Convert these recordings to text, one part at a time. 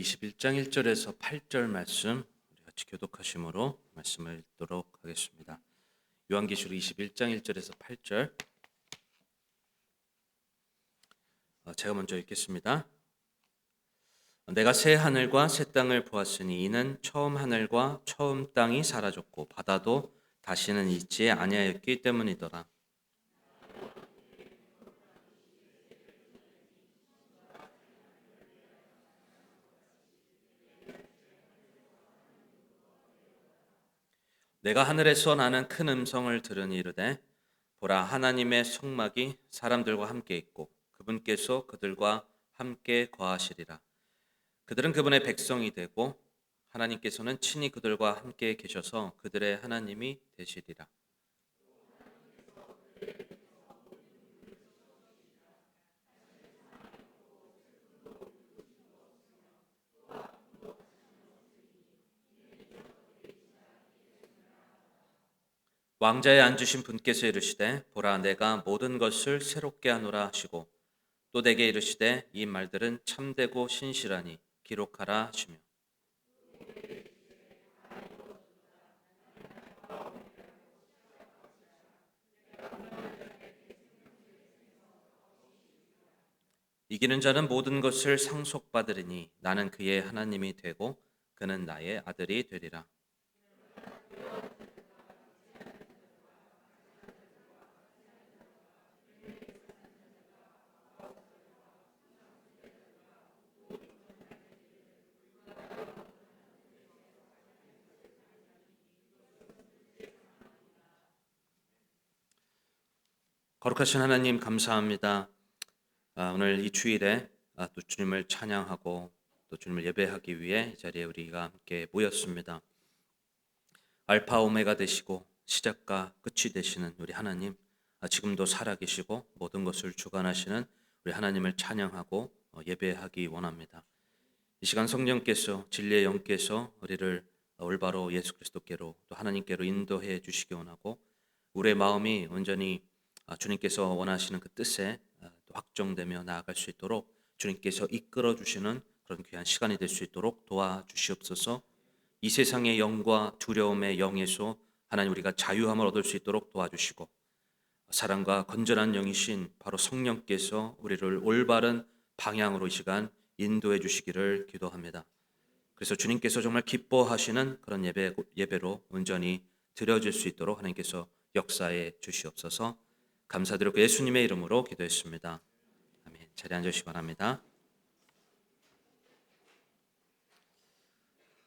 21장 1절에서 8절 말씀 우리 같이 교독하심으로 말씀을 읽도록 하겠습니다. 요한계시록 21장 1절에서 8절 제가 먼저 읽겠습니다. 내가 새 하늘과 새 땅을 보았으니 이는 처음 하늘과 처음 땅이 사라졌고 바다도 다시는 있지 아니하였기 때문이더라. 내가 하늘에서 나는 큰 음성을 들으니 이르되 보라 하나님의 성막이 사람들과 함께 있고 그분께서 그들과 함께 거하시리라. 그들은 그분의 백성이 되고 하나님께서는 친히 그들과 함께 계셔서 그들의 하나님이 되시리라. 왕자에 앉으신 분께서 이르시되 보라 내가 모든 것을 새롭게 하노라 하시고 또 내게 이르시되 이 말들은 참되고 신실하니 기록하라 하시며 이기는 자는 모든 것을 상속받으리니 나는 그의 하나님이 되고 그는 나의 아들이 되리라. 거룩하신 하나님 감사합니다. 오늘 이 주일에 또 주님을 찬양하고 또 주님을 예배하기 위해 이 자리에 우리가 함께 모였습니다. 알파 오메가 되시고 시작과 끝이 되시는 우리 하나님, 지금도 살아계시고 모든 것을 주관하시는 우리 하나님을 찬양하고 예배하기 원합니다. 이 시간 성령께서 진리의 영께서 우리를 올바로 예수 그리스도께로 또 하나님께로 인도해 주시기 원하고 우리의 마음이 온전히 주님께서 원하시는 그 뜻에 또 확정되며 나아갈 수 있도록 주님께서 이끌어 주시는 그런 귀한 시간이 될 수 있도록 도와주시옵소서. 이 세상의 영과 두려움의 영에서 하나님 우리가 자유함을 얻을 수 있도록 도와주시고 사랑과 건전한 영이신 바로 성령께서 우리를 올바른 방향으로 이 시간 인도해 주시기를 기도합니다. 그래서 주님께서 정말 기뻐하시는 그런 예배로 온전히 드려질 수 있도록 하나님께서 역사해 주시옵소서. 감사드리고 예수님의 이름으로 기도했습니다. 아멘. 자리에 앉으시기 바랍니다.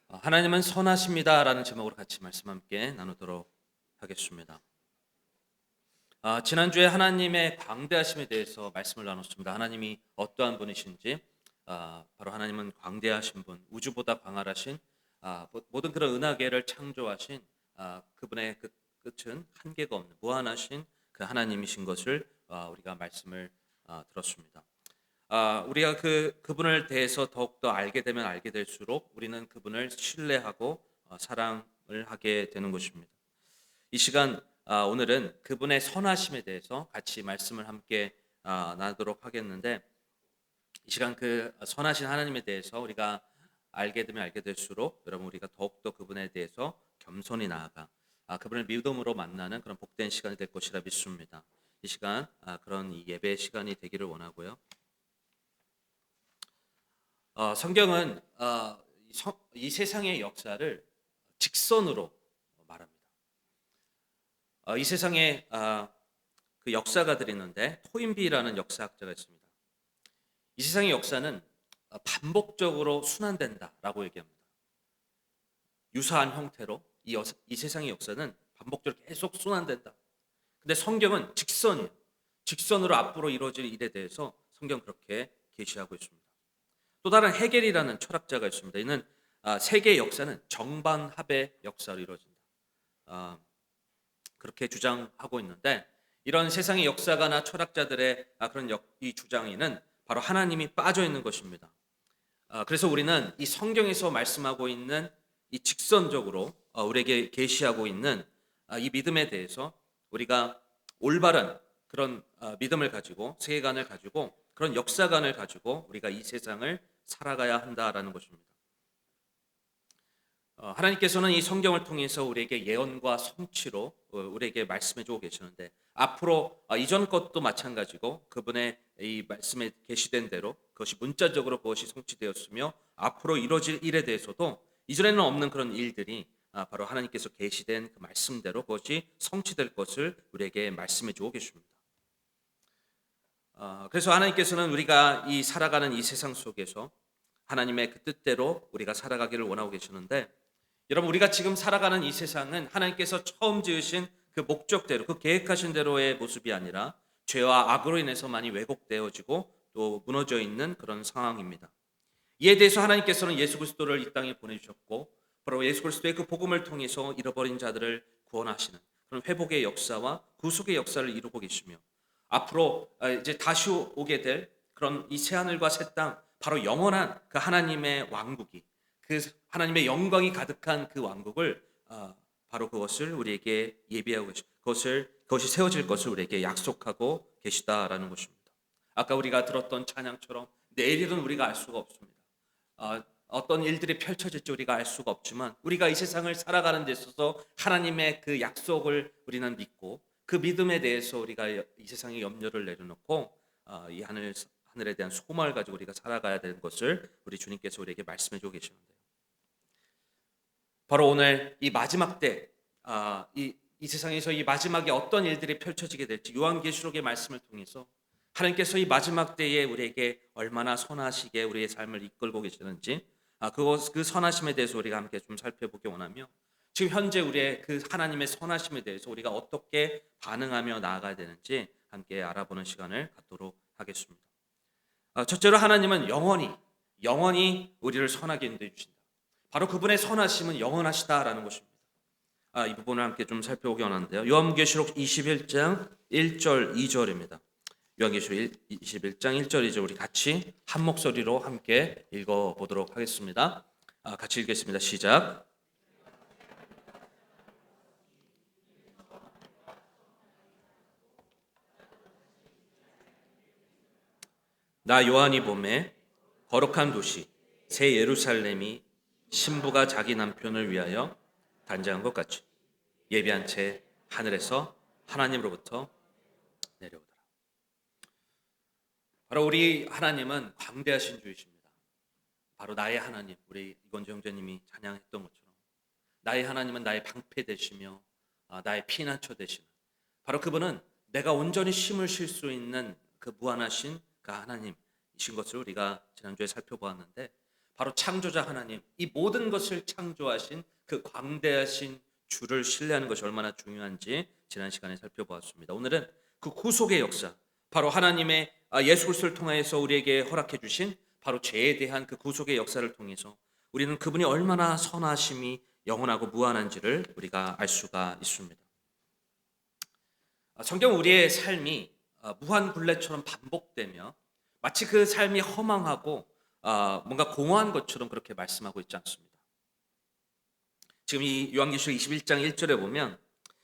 하나님은 선하십니다라는 제목으로 같이 말씀 함께 나누도록 하겠습니다. 지난주에 하나님의 광대하심에 대해서 말씀을 나눴습니다. 하나님이 어떠한 분이신지, 바로 하나님은 광대하신 분, 우주보다 광활하신 모든 그런 은하계를 창조하신 그분의 그 끝은 한계가 없는 무한하신 그 하나님이신 것을 우리가 말씀을 들었습니다. 우리가 그분을 대해서 더욱더 알게 되면 알게 될수록 우리는 그분을 신뢰하고 사랑을 하게 되는 것입니다. 이 시간 오늘은 그분의 선하심에 대해서 같이 말씀을 함께 나누도록 하겠는데 이 시간 그 선하신 하나님에 대해서 우리가 알게 되면 알게 될수록 여러분 우리가 더욱더 그분에 대해서 겸손히 나아가 그분을 믿음으로 만나는 그런 복된 시간이 될 것이라 믿습니다. 이 시간 그런 예배 시간이 되기를 원하고요. 성경은 이 세상의 역사를 직선으로 말합니다. 이 세상에 그 역사가들이 있는데 토인비라는 역사학자가 있습니다. 이 세상의 역사는 반복적으로 순환된다라고 얘기합니다. 유사한 형태로 이 세상의 역사는 반복적으로 계속 순환된다. 근데 성경은 직선이에요. 직선으로 앞으로 이루어질 일에 대해서 성경 그렇게 계시하고 있습니다. 또 다른 헤겔이라는 철학자가 있습니다. 이는 세계의 역사는 정반합의 역사로 이루어진다. 그렇게 주장하고 있는데 이런 세상의 역사가나 철학자들의 그런 이 주장에는 바로 하나님이 빠져 있는 것입니다. 그래서 우리는 이 성경에서 말씀하고 있는 이 직선적으로 우리에게 계시하고 있는 이 믿음에 대해서 우리가 올바른 그런 믿음을 가지고 세계관을 가지고 그런 역사관을 가지고 우리가 이 세상을 살아가야 한다라는 것입니다. 하나님께서는 이 성경을 통해서 우리에게 예언과 성취로 우리에게 말씀해 주고 계시는데, 앞으로 이전 것도 마찬가지고 그분의 이 말씀에 계시된 대로 그것이 문자적으로 그것이 성취되었으며, 앞으로 이루어질 일에 대해서도 이전에는 없는 그런 일들이 바로 하나님께서 계시된 그 말씀대로 그것이 성취될 것을 우리에게 말씀해 주고 계십니다. 그래서 하나님께서는 우리가 이 살아가는 이 세상 속에서 하나님의 그 뜻대로 우리가 살아가기를 원하고 계시는데, 여러분, 우리가 지금 살아가는 이 세상은 하나님께서 처음 지으신 그 목적대로, 그 계획하신 대로의 모습이 아니라 죄와 악으로 인해서 많이 왜곡되어지고 또 무너져 있는 그런 상황입니다. 이에 대해서 하나님께서는 예수 그리스도를 이 땅에 보내주셨고, 바로 예수 그리스도의 그 복음을 통해서 잃어버린 자들을 구원하시는 그런 회복의 역사와 구속의 역사를 이루고 계시며, 앞으로 이제 다시 오게 될 그런 이 새하늘과 새 땅, 바로 영원한 그 하나님의 왕국이, 그 하나님의 영광이 가득한 그 왕국을 바로 그것을 우리에게 예비하고 계시, 그것이 세워질 것을 우리에게 약속하고 계시다라는 것입니다. 아까 우리가 들었던 찬양처럼 내일은 우리가 알 수가 없습니다. 어떤 일들이 펼쳐질지 우리가 알 수가 없지만, 우리가 이 세상을 살아가는 데 있어서 하나님의 그 약속을 우리는 믿고, 그 믿음에 대해서 우리가 이 세상에 염려를 내려놓고 이 하늘에 대한 소망을 가지고 우리가 살아가야 되는 것을 우리 주님께서 우리에게 말씀해 주고 계시는데요. 바로 오늘 이 마지막 때, 이 세상에서 이 마지막에 어떤 일들이 펼쳐지게 될지 요한계시록의 말씀을 통해서 하나님께서 이 마지막 때에 우리에게 얼마나 선하시게 우리의 삶을 이끌고 계시는지, 그 선하심에 대해서 우리가 함께 좀 살펴보기 원하며, 지금 현재 우리의 그 하나님의 선하심에 대해서 우리가 어떻게 반응하며 나아가야 되는지 함께 알아보는 시간을 갖도록 하겠습니다. 첫째로 하나님은 영원히 우리를 선하게 인도해 주신다. 바로 그분의 선하심은 영원하시다라는 것입니다. 이 부분을 함께 좀 살펴보기 원하는데요. 요한계시록 21장 1절 2절입니다. 요한계시록 21장 1절 2절 우리 같이 한 목소리로 함께 읽어보도록 하겠습니다. 같이 읽겠습니다. 시작. 나 요한이 보매 거룩한 도시 새 예루살렘이 신부가 자기 남편을 위하여 단장한 것 같이 예비한 채 하늘에서 하나님으로부터 내려오더라. 바로 우리 하나님은 광대하신 주이십니다. 바로 나의 하나님, 우리 이건주 형제님이 찬양했던 것처럼 나의 하나님은 나의 방패 되시며 나의 피난처 되시는, 바로 그분은 내가 온전히 힘을 실 수 있는 그 무한하신 그 하나님이신 것을 우리가 지난주에 살펴보았는데, 바로 창조자 하나님, 이 모든 것을 창조하신 그 광대하신 주를 신뢰하는 것이 얼마나 중요한지 지난 시간에 살펴보았습니다. 오늘은 그 구속의 역사, 바로 하나님의 예수 그리스도를 통하여서 우리에게 허락해 주신 바로 죄에 대한 그 구속의 역사를 통해서 우리는 그분이 얼마나 선하심이 영원하고 무한한지를 우리가 알 수가 있습니다. 성경 우리의 삶이 무한굴레처럼 반복되며 마치 그 삶이 허망하고 뭔가 공허한 것처럼 그렇게 말씀하고 있지 않습니다. 지금 이 요한계시록 21장 1절에 보면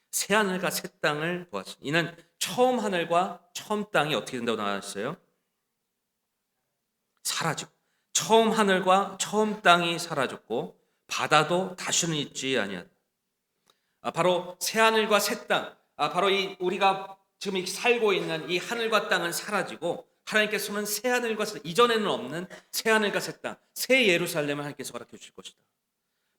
새 하늘과 새 땅을 보았습니다. 이는 처음 하늘과 처음 땅이 어떻게 된다고 나와 있어요? 사라지고, 처음 하늘과 처음 땅이 사라졌고 바다도 다시는 있지 아니하다. 바로 새 하늘과 새 땅, 바로 이 우리가 지금 살고 있는 이 하늘과 땅은 사라지고 하나님께서는 새 하늘과 이전에는 없는 새 하늘과 새 땅, 새 예루살렘을 하나님께서 허락해 주실 것이다.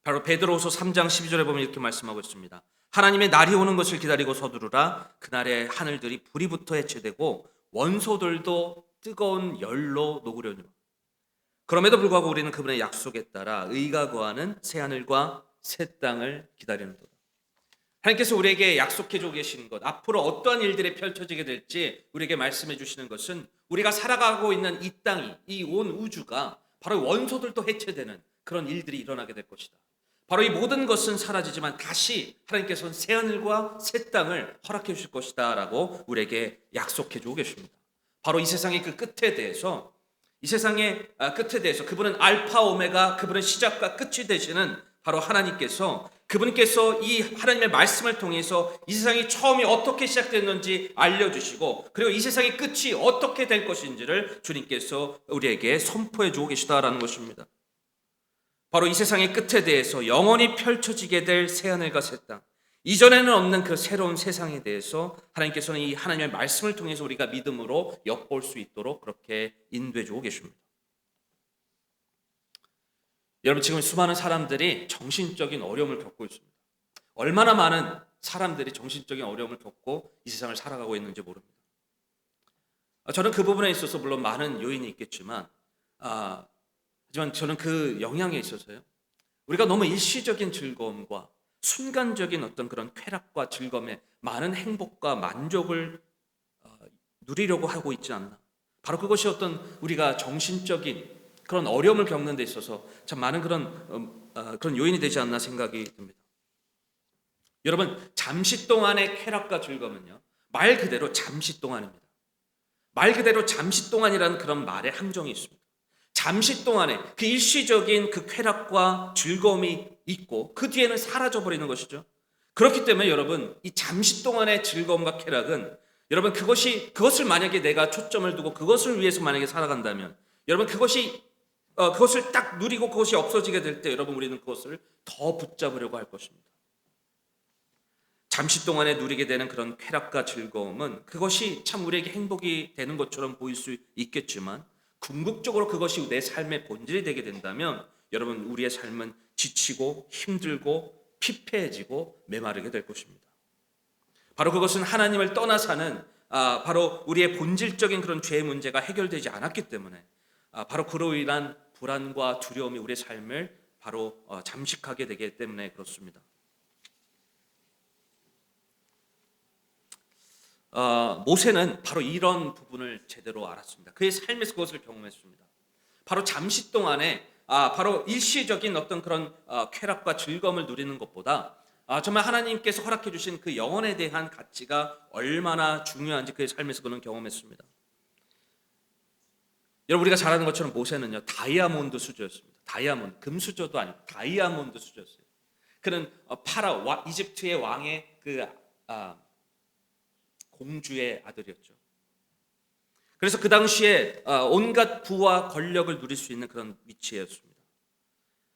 바로 베드로후서 3장 12절에 보면 이렇게 말씀하고 있습니다. 하나님의 날이 오는 것을 기다리고 서두르라. 그날에 하늘들이 불이 붙어 해체되고 원소들도 뜨거운 열로 녹으려니와. 그럼에도 불구하고 우리는 그분의 약속에 따라 의가 거하는 새 하늘과 새 땅을 기다리는도다. 하나님께서 우리에게 약속해 주고 계시는 것, 앞으로 어떠한 일들이 펼쳐지게 될지 우리에게 말씀해 주시는 것은 우리가 살아가고 있는 이 땅이, 이 온 우주가 바로 원소들도 해체되는 그런 일들이 일어나게 될 것이다. 바로 이 모든 것은 사라지지만 다시 하나님께서는 새 하늘과 새 땅을 허락해 주실 것이다 라고 우리에게 약속해 주고 계십니다. 바로 이 세상의 그 끝에 대해서, 이 세상의 끝에 대해서 그분은 알파 오메가, 그분은 시작과 끝이 되시는 바로 하나님께서 그분께서 이 하나님의 말씀을 통해서 이 세상이 처음이 어떻게 시작됐는지 알려주시고, 그리고 이 세상의 끝이 어떻게 될 것인지를 주님께서 우리에게 선포해 주고 계시다라는 것입니다. 바로 이 세상의 끝에 대해서 영원히 펼쳐지게 될 새하늘과 새 땅, 이전에는 없는 그 새로운 세상에 대해서 하나님께서는 이 하나님의 말씀을 통해서 우리가 믿음으로 엿볼 수 있도록 그렇게 인도해 주고 계십니다. 여러분, 지금 수많은 사람들이 정신적인 어려움을 겪고 있습니다. 얼마나 많은 사람들이 정신적인 어려움을 겪고 이 세상을 살아가고 있는지 모릅니다. 저는 그 부분에 있어서 물론 많은 요인이 있겠지만, 하지만 저는 그 영향에 있어서요, 우리가 너무 일시적인 즐거움과 순간적인 어떤 그런 쾌락과 즐거움에 많은 행복과 만족을 누리려고 하고 있지 않나. 바로 그것이 어떤 우리가 정신적인 그런 어려움을 겪는 데 있어서 참 많은 그런 요인이 되지 않나 생각이 듭니다. 여러분, 잠시 동안의 쾌락과 즐거움은요, 말 그대로 잠시 동안입니다. 말 그대로 잠시 동안이라는 그런 말에 함정이 있습니다. 잠시 동안에 그 일시적인 그 쾌락과 즐거움이 있고 그 뒤에는 사라져 버리는 것이죠. 그렇기 때문에 여러분, 이 잠시 동안의 즐거움과 쾌락은, 여러분, 그것을 만약에 내가 초점을 두고 그것을 위해서 만약에 살아간다면, 여러분, 그것을 딱 누리고 그것이 없어지게 될 때, 여러분, 우리는 그것을 더 붙잡으려고 할 것입니다. 잠시 동안에 누리게 되는 그런 쾌락과 즐거움은 그것이 참 우리에게 행복이 되는 것처럼 보일 수 있겠지만, 궁극적으로 그것이 내 삶의 본질이 되게 된다면, 여러분, 우리의 삶은 지치고 힘들고 피폐해지고 메마르게 될 것입니다. 바로 그것은 하나님을 떠나 사는 바로 우리의 본질적인 그런 죄의 문제가 해결되지 않았기 때문에, 바로 그로 인한 불안과 두려움이 우리의 삶을 바로 잠식하게 되기 때문에 그렇습니다. 모세는 바로 이런 부분을 제대로 알았습니다. 그의 삶에서 그것을 경험했습니다. 바로 잠시 동안에 바로 일시적인 어떤 그런 쾌락과 즐거움을 누리는 것보다 정말 하나님께서 허락해 주신 그 영혼에 대한 가치가 얼마나 중요한지 그의 삶에서 그는 경험했습니다. 여러분, 우리가 잘 아는 것처럼 모세는요, 다이아몬드 수저였습니다. 다이아몬드, 금수저도 아니고 다이아몬드 수저였어요. 그는 파라오, 이집트의 왕의 그 공주의 아들이었죠. 그래서 그 당시에 온갖 부와 권력을 누릴 수 있는 그런 위치였습니다.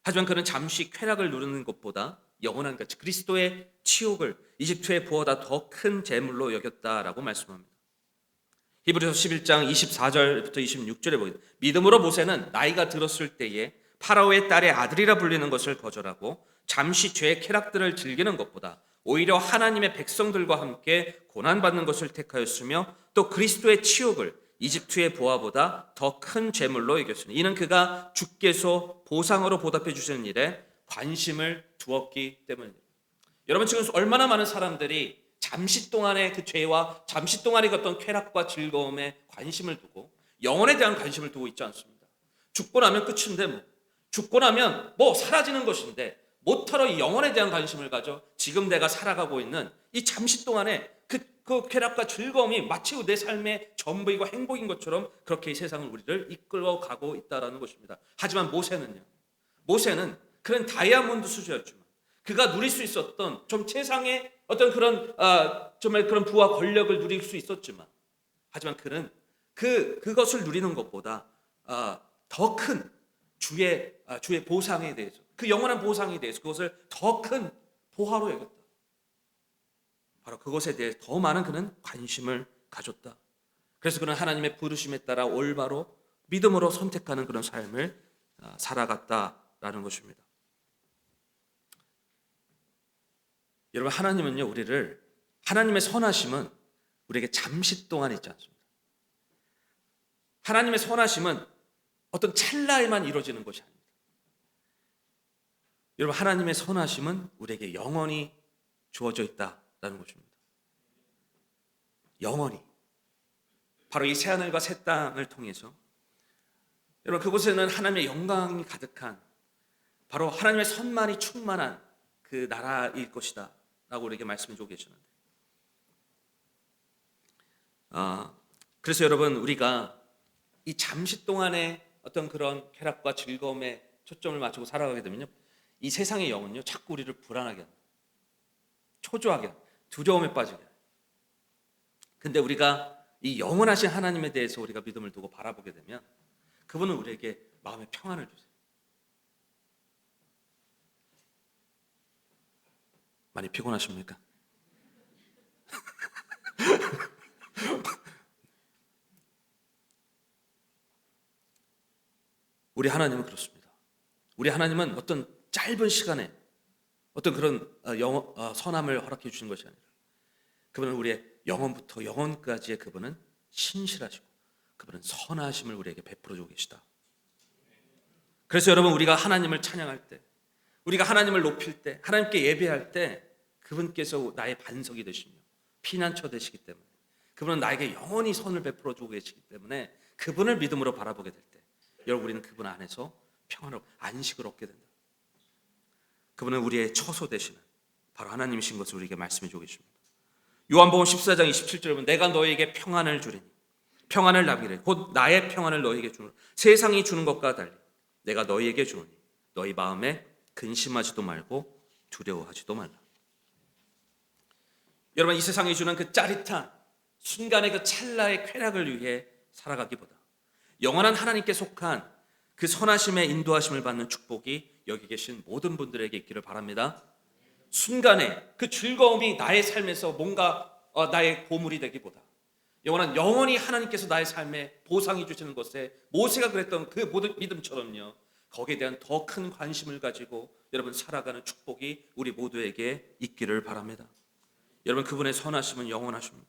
하지만 그는 잠시 쾌락을 누리는 것보다 영원한 가치, 그리스도의 치욕을 이집트의 부보다 더 큰 재물로 여겼다라고 말씀합니다. 히브리서 11장 24절부터 26절에 보게 됩니다. 믿음으로 모세는 나이가 들었을 때에 파라오의 딸의 아들이라 불리는 것을 거절하고 잠시 죄의 쾌락들을 즐기는 것보다 오히려 하나님의 백성들과 함께 고난받는 것을 택하였으며, 또 그리스도의 치욕을 이집트의 보화보다 더 큰 재물로 여겼으니 이는 그가 주께서 보상으로 보답해 주시는 일에 관심을 두었기 때문입니다. 여러분, 지금 얼마나 많은 사람들이 잠시 동안의 그 죄와 잠시 동안의 어떤 쾌락과 즐거움에 관심을 두고 영혼에 대한 관심을 두고 있지 않습니다. 죽고 나면 끝인데 죽고 나면 사라지는 것인데 못하러 이 영혼에 대한 관심을 가져 지금 내가 살아가고 있는 이 잠시 동안의 그 쾌락과 즐거움이 마치 내 삶의 전부이고 행복인 것처럼 그렇게 이 세상을 우리를 이끌어가고 있다는 것입니다. 하지만 모세는 그런 다이아몬드 수저였지만, 그가 누릴 수 있었던 좀 세상의 어떤 그런 정말 그런 부와 권력을 누릴 수 있었지만, 하지만 그는 그것을 누리는 것보다 더 큰 주의 보상에 대해서, 그 영원한 보상에 대해서 그것을 더 큰 보화로 여겼다. 바로 그것에 대해 더 많은 그는 관심을 가졌다. 그래서 그는 하나님의 부르심에 따라 올바로 믿음으로 선택하는 그런 삶을 살아갔다라는 것입니다. 여러분, 하나님은요, 하나님의 선하심은 우리에게 잠시 동안 있지 않습니다. 하나님의 선하심은 어떤 찰나에만 이루어지는 것이 아닙니다. 여러분, 하나님의 선하심은 우리에게 영원히 주어져 있다라는 것입니다. 영원히. 바로 이 새하늘과 새 땅을 통해서 여러분, 그곳에는 하나님의 영광이 가득한, 바로 하나님의 선만이 충만한 그 나라일 것이다 라고 우리에게 말씀해 주고 계시는데, 그래서 여러분, 우리가 이 잠시 동안의 어떤 그런 쾌락과 즐거움에 초점을 맞추고 살아가게 되면요, 이 세상의 영은요 자꾸 우리를 불안하게 합니다. 초조하게 합니다. 두려움에 빠지게 합니다. 근데 우리가 이 영원하신 하나님에 대해서 우리가 믿음을 두고 바라보게 되면 그분은 우리에게 마음의 평안을 주세요. 많이 피곤하십니까? 우리 하나님은 그렇습니다. 우리 하나님은 어떤 짧은 시간에 어떤 그런 선함을 허락해 주시는 것이 아니라 그분은 우리의 영원부터 영원까지의 그분은 신실하시고 그분은 선하심을 우리에게 베풀어 주고 계시다. 그래서 여러분 우리가 하나님을 찬양할 때 우리가 하나님을 높일 때 하나님께 예배할 때 그분께서 나의 반석이 되시며 피난처 되시기 때문에 그분은 나에게 영원히 선을 베풀어 주고 계시기 때문에 그분을 믿음으로 바라보게 될 때 여러분 우리는 그분 안에서 평안을 안식을 얻게 된다. 그분은 우리의 처소 되시는 바로 하나님이신 것을 우리에게 말씀해 주고 계십니다. 요한복음 14장 27절에 보면 내가 너희에게 평안을 주리니 평안을 나기를 곧 나의 평안을 너희에게 주노라. 세상이 주는 것과 달리 내가 너희에게 주노니 너희 마음에 근심하지도 말고 두려워하지도 말라. 여러분 이 세상이 주는 그 짜릿한 순간의 그 찰나의 쾌락을 위해 살아가기보다 영원한 하나님께 속한 그 선하심의 인도하심을 받는 축복이 여기 계신 모든 분들에게 있기를 바랍니다. 순간에 그 즐거움이 나의 삶에서 뭔가 나의 보물이 되기보다 영원히 하나님께서 나의 삶에 보상해 주시는 것에 모세가 그랬던 그 모든 믿음처럼요 거기에 대한 더 큰 관심을 가지고 여러분 살아가는 축복이 우리 모두에게 있기를 바랍니다. 여러분 그분의 선하심은 영원하십니다.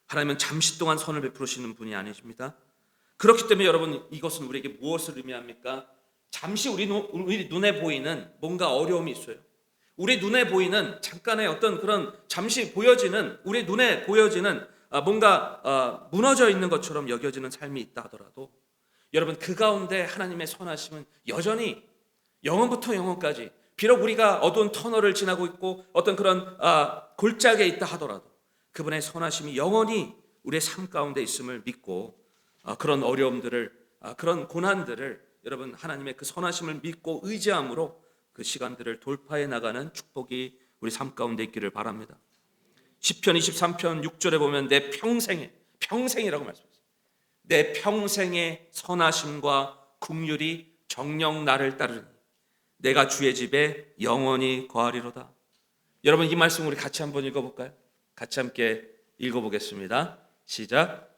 하나님은 잠시 동안 선을 베푸시는 분이 아니십니다. 그렇기 때문에 여러분 이것은 우리에게 무엇을 의미합니까? 잠시 우리 눈에 보이는 뭔가 어려움이 있어요. 우리 눈에 보이는 잠깐의 어떤 그런 잠시 보여지는 우리 눈에 보여지는 뭔가 무너져 있는 것처럼 여겨지는 삶이 있다 하더라도 여러분 그 가운데 하나님의 선하심은 여전히 영원부터 영원까지 비록 우리가 어두운 터널을 지나고 있고 어떤 그런 골짜기에 있다 하더라도 그분의 선하심이 영원히 우리의 삶 가운데 있음을 믿고 그런 어려움들을 그런 고난들을 여러분 하나님의 그 선하심을 믿고 의지함으로 그 시간들을 돌파해 나가는 축복이 우리 삶 가운데 있기를 바랍니다. 시편 23편 6절에 보면 내 평생이라고 말씀하셨어요. 내 평생의 선하심과 긍휼이 정녕 나를 따르니 내가 주의 집에 영원히 거하리로다. 여러분 이 말씀 우리 같이 한번 읽어볼까요? 같이 함께 읽어보겠습니다. 시작.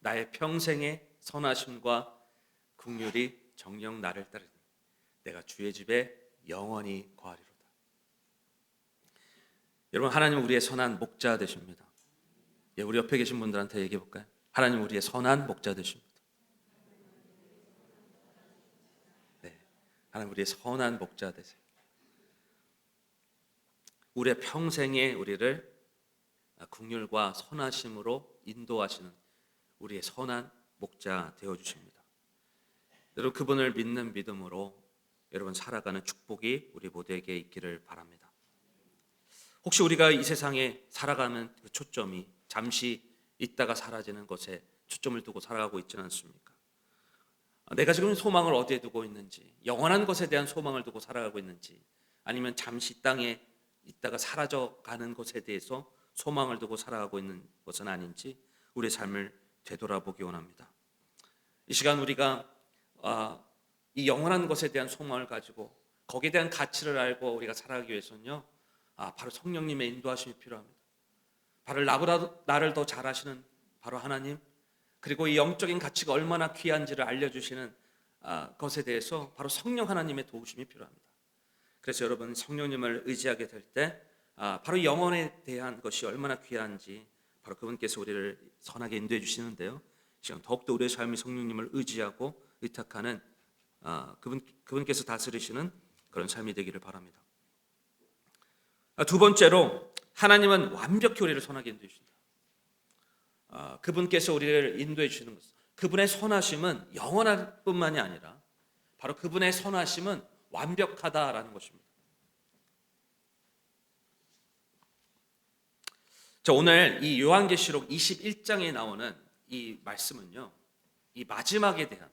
나의 평생의 선하심과 긍휼이 정녕 나를 따르니 내가 주의 집에 영원히 거하리로다. 여러분 하나님 우리의 선한 목자 되십니다. 우리 옆에 계신 분들한테 얘기해 볼까요? 하나님 우리의 선한 목자 되십니다. 네, 하나님 우리의 선한 목자 되세요. 우리의 평생에 우리를 긍휼과 선하심으로 인도하시는 우리의 선한 목자 되어주십니다. 여러분 그분을 믿는 믿음으로 여러분 살아가는 축복이 우리 모두에게 있기를 바랍니다. 혹시 우리가 이 세상에 살아가는 그 초점이 잠시 있다가 사라지는 것에 초점을 두고 살아가고 있지는 않습니까? 내가 지금 소망을 어디에 두고 있는지 영원한 것에 대한 소망을 두고 살아가고 있는지 아니면 잠시 땅에 있다가 사라져가는 것에 대해서 소망을 두고 살아가고 있는 것은 아닌지 우리의 삶을 되돌아보기 원합니다. 이 시간 우리가 이 영원한 것에 대한 소망을 가지고 거기에 대한 가치를 알고 우리가 살아가기 위해서는요 바로 성령님의 인도하심이 필요합니다. 바로 나를 더 잘 아시는 바로 하나님 그리고 이 영적인 가치가 얼마나 귀한지를 알려주시는 것에 대해서 바로 성령 하나님의 도우심이 필요합니다. 그래서 여러분 성령님을 의지하게 될 때 바로 영혼에 대한 것이 얼마나 귀한지 바로 그분께서 우리를 선하게 인도해 주시는데요. 지금 더욱더 우리의 삶이 성령님을 의지하고 의탁하는 그분께서 다스리시는 그런 삶이 되기를 바랍니다. 두 번째로 하나님은 완벽히 우리를 선하게 인도해 주신다. 그분께서 우리를 인도해 주시는 것은 그분의 선하심은 영원할 뿐만이 아니라 바로 그분의 선하심은 완벽하다라는 것입니다. 자, 오늘 이 요한계시록 21장에 나오는 이 말씀은요, 이 마지막에 대한,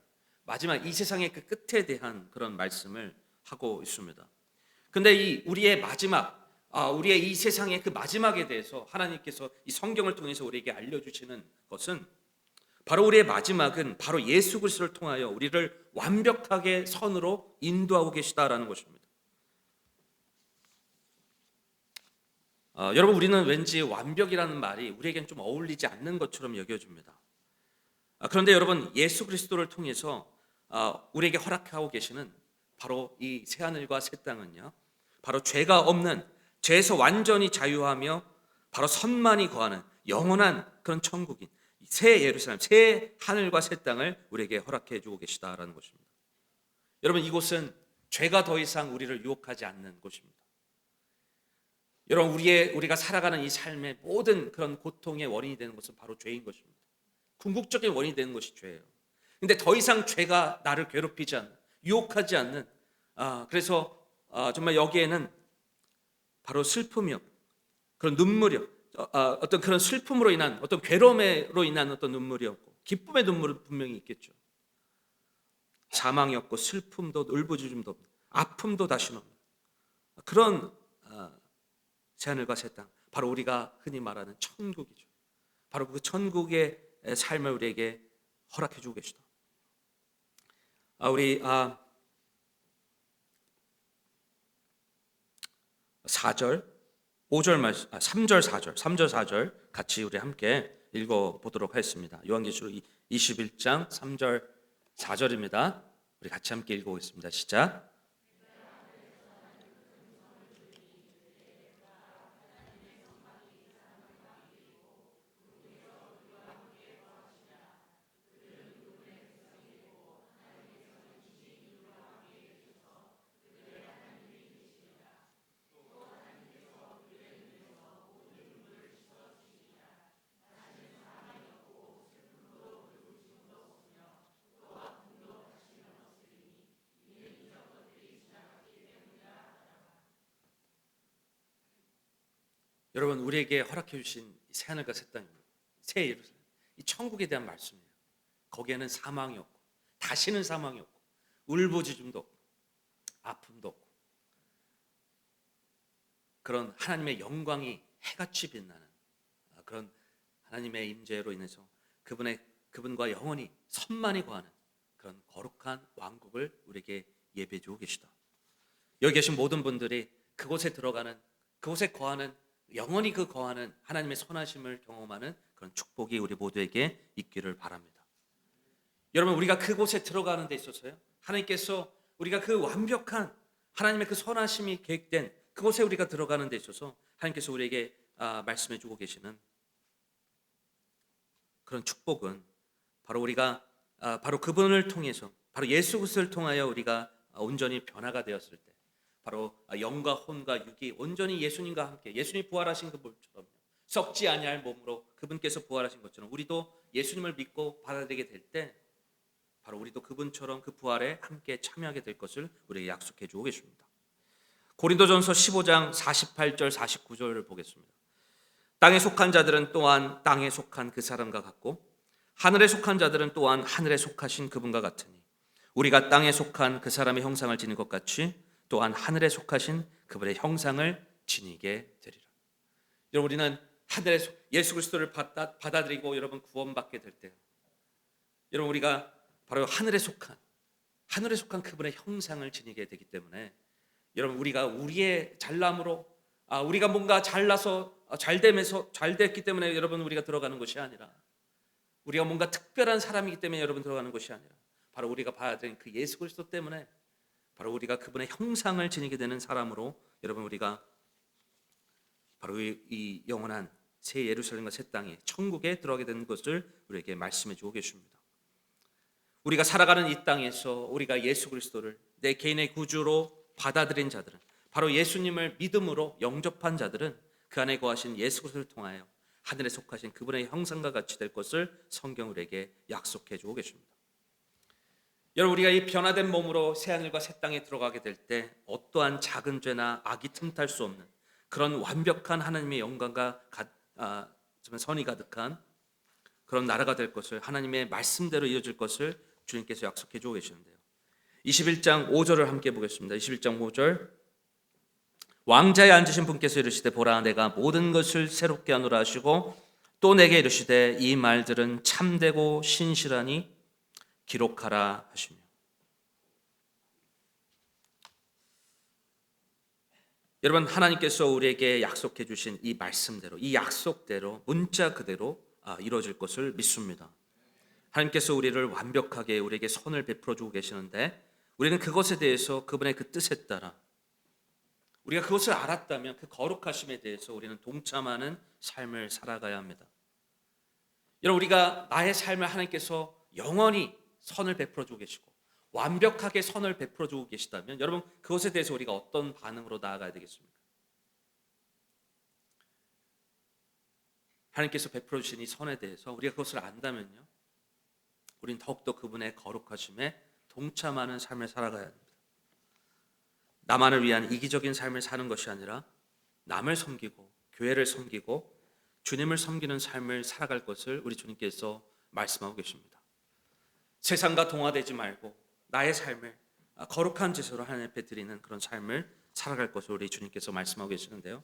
마지막 이 세상의 그 끝에 대한 그런 말씀을 하고 있습니다. 근데 이 우리의 마지막, 우리의 이 세상의 그 마지막에 대해서 하나님께서 이 성경을 통해서 우리에게 알려주시는 것은, 바로 우리의 마지막은 바로 예수 그리스도를 통하여 우리를 완벽하게 선으로 인도하고 계시다라는 것입니다. 여러분, 우리는 왠지 완벽이라는 말이 우리에겐 좀 어울리지 않는 것처럼 여겨집니다. 그런데 여러분, 예수 그리스도를 통해서 우리에게 허락하고 계시는 바로 이 새하늘과 새 땅은요, 바로 죄가 없는, 죄에서 완전히 자유하며 바로 선만이 거하는 영원한 그런 천국인 새 예루살렘, 새 하늘과 새 땅을 우리에게 허락해 주고 계시다라는 것입니다. 여러분, 이곳은 죄가 더 이상 우리를 유혹하지 않는 곳입니다. 여러분, 우리가 살아가는 이 삶의 모든 그런 고통의 원인이 되는 것은 바로 죄인 것입니다. 궁극적인 원인이 되는 것이 죄예요. 근데 더 이상 죄가 나를 괴롭히지 않는, 유혹하지 않는, 그래서 정말 여기에는 바로 슬픔이요, 그런 눈물이요, 어떤 그런 슬픔으로 인한, 어떤 괴로움으로 인한 어떤 눈물이 없고, 기쁨의 눈물은 분명히 있겠죠. 사망이 없고, 슬픔도, 울부짖음도 없고, 아픔도 다시는 없는 그런 새하늘과 새 땅, 바로 우리가 흔히 말하는 천국이죠. 바로 그 천국의 삶을 우리에게 허락해 주고 계시다. 우리 4절, 5절 말씀, 3절, 4절, 3절, 4절 같이 우리 함께 읽어 보도록 하겠습니다. 요한계시록 21장 3절, 4절입니다. 우리 같이 함께 읽어 보겠습니다. 시작. 여러분, 우리에게 허락해 주신 새하늘과 새 땅입니다. 새 예루살렘, 이 천국에 대한 말씀이에요. 거기에는 사망이 없고, 다시는 사망이 없고, 울부짖음도 없고, 아픔도 없고, 그런 하나님의 영광이 해같이 빛나는 그런 하나님의 임재로 인해서 그분과 영원히 선만이 거하는 그런 거룩한 왕국을 우리에게 예배해 주고 계시다. 여기 계신 모든 분들이 그곳에 들어가는, 그곳에 거하는, 영원히 그 거하는 하나님의 선하심을 경험하는 그런 축복이 우리 모두에게 있기를 바랍니다. 여러분, 우리가 그곳에 들어가는 데 있어서요, 하나님께서 우리가 그 완벽한 하나님의 그 선하심이 계획된 그곳에 우리가 들어가는 데 있어서 하나님께서 우리에게 말씀해 주고 계시는 그런 축복은 바로 우리가 바로 그분을 통해서, 바로 예수 그리스도를 통하여 우리가 온전히 변화가 되었을 때, 바로 영과 혼과 육이 온전히 예수님과 함께, 예수님이 부활하신 그 몸처럼 썩지 아니할 몸으로 그분께서 부활하신 것처럼 우리도 예수님을 믿고 받아들이게 될 때, 바로 우리도 그분처럼 그 부활에 함께 참여하게 될 것을 우리에게 약속해 주고 계십니다. 고린도전서 15장 48절 49절을 보겠습니다. 땅에 속한 자들은 또한 땅에 속한 그 사람과 같고, 하늘에 속한 자들은 또한 하늘에 속하신 그분과 같으니, 우리가 땅에 속한 그 사람의 형상을 지닌 것 같이 또한 하늘에 속하신 그분의 형상을 지니게 되리라. 여러분, 우리는 하늘에 예수 그리스도를 받아들이고 여러분 구원받게 될 때, 여러분 우리가 바로 하늘에 속한 그분의 형상을 지니게 되기 때문에, 여러분 우리가 우리의 잘남으로, 우리가 뭔가 잘나서 잘 됐기 때문에 여러분 우리가 들어가는 것이 아니라, 우리가 뭔가 특별한 사람이기 때문에 여러분 들어가는 것이 아니라, 바로 우리가 받아들인 그 예수 그리스도 때문에 바로 우리가 그분의 형상을 지니게 되는 사람으로, 여러분 우리가 바로 이 영원한 새 예루살렘과 새 땅에 천국에 들어가게 되는 것을 우리에게 말씀해 주고 계십니다. 우리가 살아가는 이 땅에서 우리가 예수 그리스도를 내 개인의 구주로 받아들인 자들은, 바로 예수님을 믿음으로 영접한 자들은 그 안에 거하신 예수 그리스도를 통하여 하늘에 속하신 그분의 형상과 같이 될 것을 성경 우리에게 약속해 주고 계십니다. 여러분, 우리가 이 변화된 몸으로 새하늘과 새 땅에 들어가게 될 때 어떠한 작은 죄나 악이 틈탈 수 없는 그런 완벽한 하나님의 영광과 정말 선이 가득한 그런 나라가 될 것을, 하나님의 말씀대로 이어질 것을 주님께서 약속해 주고 계시는데요. 21장 5절을 함께 보겠습니다. 21장 5절. 왕자에 앉으신 분께서 이르시되 보라 내가 모든 것을 새롭게 하노라 하시고 또 내게 이르시되 이 말들은 참되고 신실하니 기록하라 하시며. 여러분, 하나님께서 우리에게 약속해 주신 이 말씀대로, 이 약속대로, 문자 그대로 이루어질 것을 믿습니다. 하나님께서 우리를 완벽하게 우리에게 선을 베풀어 주고 계시는데, 우리는 그것에 대해서, 그분의 그 뜻에 따라 우리가 그것을 알았다면 그 거룩하심에 대해서 우리는 동참하는 삶을 살아가야 합니다. 여러분, 우리가 나의 삶을 하나님께서 영원히 선을 베풀어 주고 계시고 완벽하게 선을 베풀어 주고 계시다면, 여러분, 그것에 대해서 우리가 어떤 반응으로 나아가야 되겠습니까? 하나님께서 베풀어 주신 이 선에 대해서 우리가 그것을 안다면요, 우리는 더욱더 그분의 거룩하심에 동참하는 삶을 살아가야 합니다. 나만을 위한 이기적인 삶을 사는 것이 아니라 남을 섬기고 교회를 섬기고 주님을 섬기는 삶을 살아갈 것을 우리 주님께서 말씀하고 계십니다. 세상과 동화되지 말고 나의 삶을 거룩한 제사로 하나님 앞에 드리는 그런 삶을 살아갈 것을 우리 주님께서 말씀하고 계시는데요.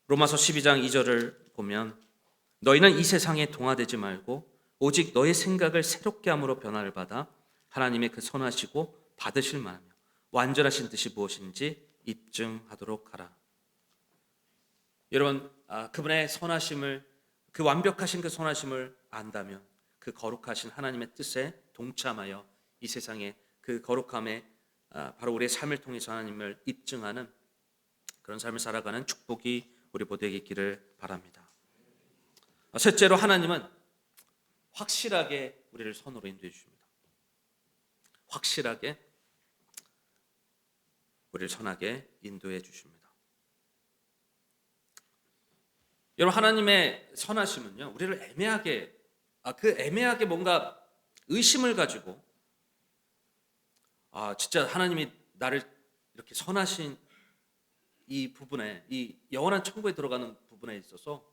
로마서 12장 2절을 보면 너희는 이 세상에 동화되지 말고 오직 너의 생각을 새롭게 함으로 변화를 받아 하나님의 그 선하시고 받으실 만하며 완전하신 뜻이 무엇인지 입증하도록 하라. 여러분, 그분의 선하심을, 그 완벽하신 그 선하심을 안다면 그 거룩하신 하나님의 뜻에 동참하여 이 세상에 그 거룩함에 바로 우리의 삶을 통해서 하나님을 입증하는 그런 삶을 살아가는 축복이 우리 모두에게 있기를 바랍니다. 셋째로, 하나님은 확실하게 우리를 선으로 인도해 주십니다. 확실하게 우리를 선하게 인도해 주십니다. 여러분, 하나님의 선하심은요, 우리를 애매하게, 그 애매하게 뭔가 의심을 가지고 진짜 하나님이 나를 이렇게 선하신 이 부분에, 이 영원한 천국에 들어가는 부분에 있어서